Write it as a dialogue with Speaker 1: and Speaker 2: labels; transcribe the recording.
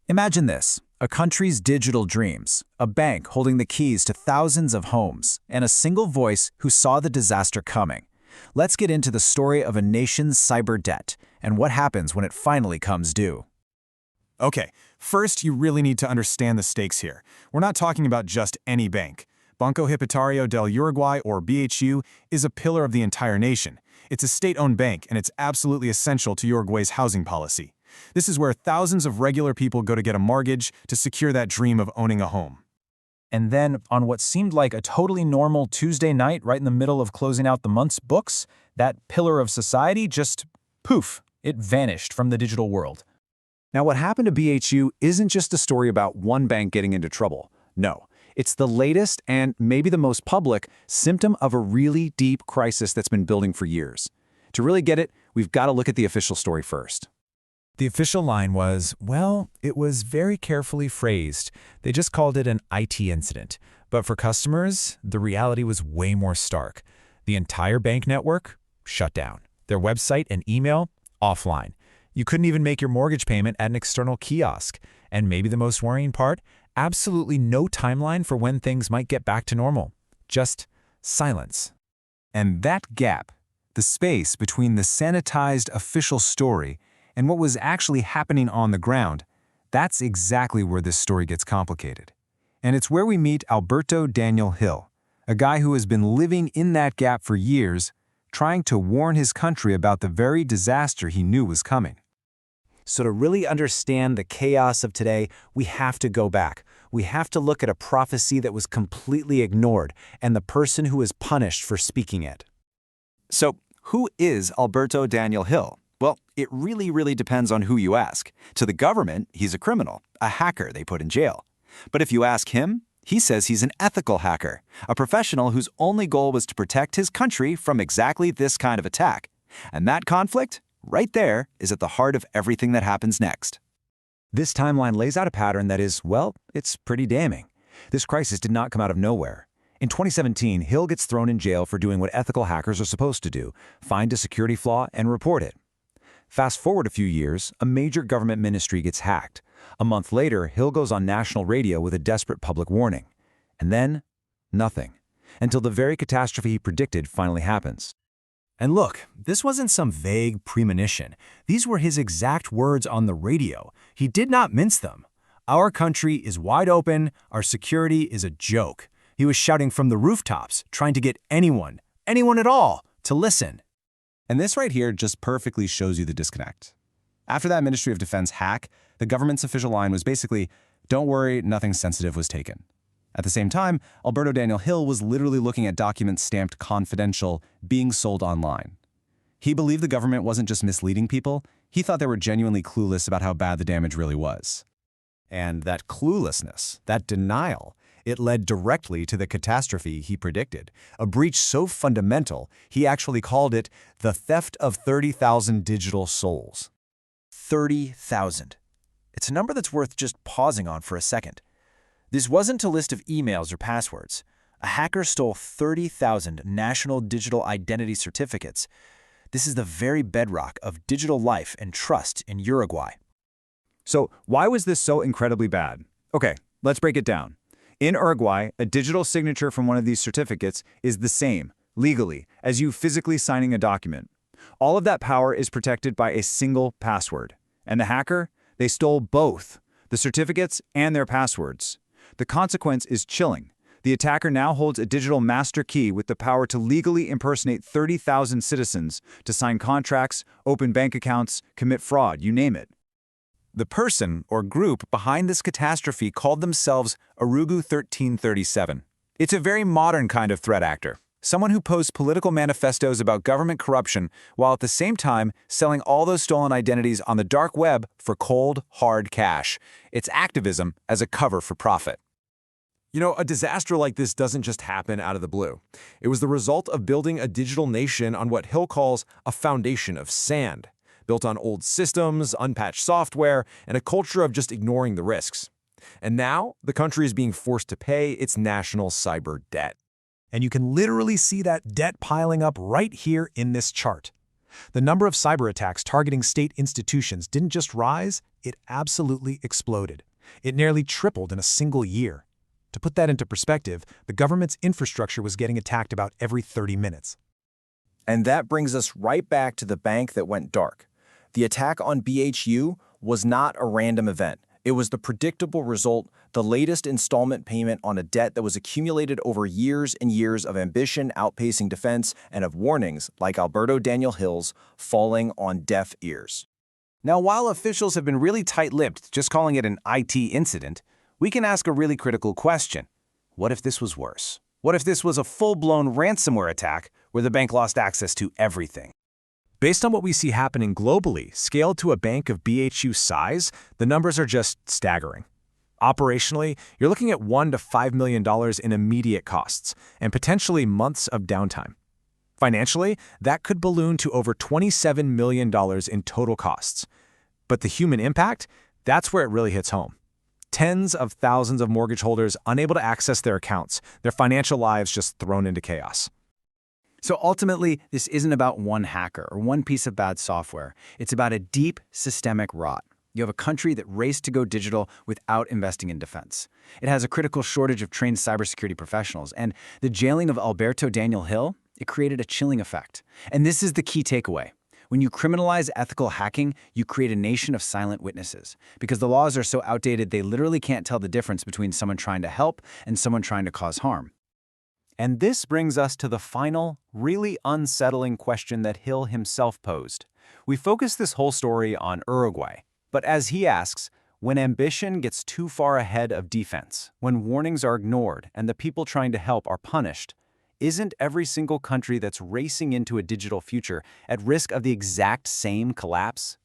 Speaker 1: Imagine this, a country's digital dreams, a bank holding the keys to thousands of homes, and a single voice who saw the disaster coming. Let's get into the story of a nation's cyber debt and what happens when it finally comes due.
Speaker 2: Okay, first you really need to understand the stakes here. We're not talking about just any bank. Banco Hipotecario del Uruguay, or BHU, is a pillar of the entire nation. It's a state-owned bank, and it's absolutely essential to Uruguay's housing policy. This is where thousands of regular people go to get a mortgage to secure that dream of owning a home.
Speaker 1: And then, on what seemed like a totally normal Tuesday night right in the middle of closing out the month's books, that pillar of society just, poof, it vanished from the digital world.
Speaker 3: Now, what happened to BHU isn't just a story about one bank getting into trouble. No, it's the latest and maybe the most public symptom of a really deep crisis that's been building for years. To really get it, we've got to look at the official story first.
Speaker 4: The official line was, well, it was very carefully phrased. They just called it an IT incident. But for customers, the reality was way more stark. The entire bank network shut down. Their website and email offline. You couldn't even make your mortgage payment at an external kiosk. And maybe the most worrying part, absolutely no timeline for when things might get back to normal. Just silence.
Speaker 2: And that gap, the space between the sanitized official story and what was actually happening on the ground, that's exactly where this story gets complicated. And it's where we meet Alberto Daniel Hill, a guy who has been living in that gap for years, trying to warn his country about the very disaster he knew was coming.
Speaker 3: So to really understand the chaos of today, we have to go back. We have to look at a prophecy that was completely ignored and the person who was punished for speaking it. So, who is Alberto Daniel Hill? Well, it really depends on who you ask. To the government, he's a criminal, a hacker they put in jail. But if you ask him, he says he's an ethical hacker, a professional whose only goal was to protect his country from exactly this kind of attack. And that conflict, right there, is at the heart of everything that happens next. This timeline lays out a pattern that is, well, it's pretty damning. This crisis did not come out of nowhere. In 2017, Hill gets thrown in jail for doing what ethical hackers are supposed to do, find a security flaw and report it. Fast forward a few years, a major government ministry gets hacked. A month later, Hill goes on national radio with a desperate public warning. And then, nothing. Until the very catastrophe he predicted finally happens.
Speaker 1: And look, this wasn't some vague premonition. These were his exact words on the radio. He did not mince them. Our country is wide open, our security is a joke. He was shouting from the rooftops, trying to get anyone at all, to listen.
Speaker 2: And this right here just perfectly shows you the disconnect. After that Ministry of Defense hack, the government's official line was basically, don't worry, nothing sensitive was taken. At the same time, Alberto Daniel Hill was literally looking at documents stamped confidential being sold online. He believed the government wasn't just misleading people, he thought they were genuinely clueless about how bad the damage really was.
Speaker 5: And that cluelessness, that denial, it led directly to the catastrophe he predicted, a breach so fundamental he actually called it the theft of 30,000 digital souls.
Speaker 1: 30,000. It's a number that's worth just pausing on for a second. This wasn't a list of emails or passwords. A hacker stole 30,000 national digital identity certificates. This is the very bedrock of digital life and trust in Uruguay.
Speaker 3: So why was this so incredibly bad? Okay, let's break it down. In Uruguay, a digital signature from one of these certificates is the same, legally, as you physically signing a document. All of that power is protected by a single password. And the hacker? They stole both, the certificates and their passwords. The consequence is chilling. The attacker now holds a digital master key with the power to legally impersonate 30,000 citizens to sign contracts, open bank accounts, commit fraud, you name it.
Speaker 4: The person or group behind this catastrophe called themselves Arugu 1337. It's a very modern kind of threat actor, someone who posts political manifestos about government corruption while at the same time selling all those stolen identities on the dark web for cold, hard cash. It's activism as a cover for profit.
Speaker 6: You know, a disaster like this doesn't just happen out of the blue. It was the result of building a digital nation on what Hill calls a foundation of sand, built on old systems, unpatched software, and a culture of just ignoring the risks. And now, the country is being forced to pay its national cyber debt.
Speaker 4: And you can literally see that debt piling up right here in this chart. The number of cyber attacks targeting state institutions didn't just rise,
Speaker 3: it absolutely exploded. It nearly tripled in a single year. To put that into perspective, the government's infrastructure was getting attacked about every 30 minutes.
Speaker 1: And that brings us right back to the bank that went dark. The attack on BHU was not a random event. It was the predictable result, the latest installment payment on a debt that was accumulated over years and years of ambition outpacing defense and of warnings, like Alberto Daniel Hill's, falling on deaf ears. Now, while officials have been really tight-lipped just calling it an IT incident, we can ask a really critical question. What if this was worse? What if this was a full-blown ransomware attack where the bank lost access to everything?
Speaker 3: Based on what we see happening globally, scaled to a bank of BHU size, the numbers are just staggering. Operationally, you're looking at $1 to $5 million in immediate costs and potentially months of downtime. Financially, that could balloon to over $27 million in total costs. But the human impact, that's where it really hits home. Tens of thousands of mortgage holders unable to access their accounts, their financial lives just thrown into chaos.
Speaker 1: So ultimately, this isn't about one hacker or one piece of bad software. It's about a deep systemic rot. You have a country that raced to go digital without investing in defense. It has a critical shortage of trained cybersecurity professionals, and the jailing of Alberto Daniel Hill, it created a chilling effect. And this is the key takeaway. When you criminalize ethical hacking, you create a nation of silent witnesses, because the laws are so outdated they literally can't tell the difference between someone trying to help and someone trying to cause harm.
Speaker 3: And this brings us to the final, really unsettling question that Hill himself posed. We focus this whole story on Uruguay, but as he asks, when ambition gets too far ahead of defense, when warnings are ignored and the people trying to help are punished, isn't every single country that's racing into a digital future at risk of the exact same collapse?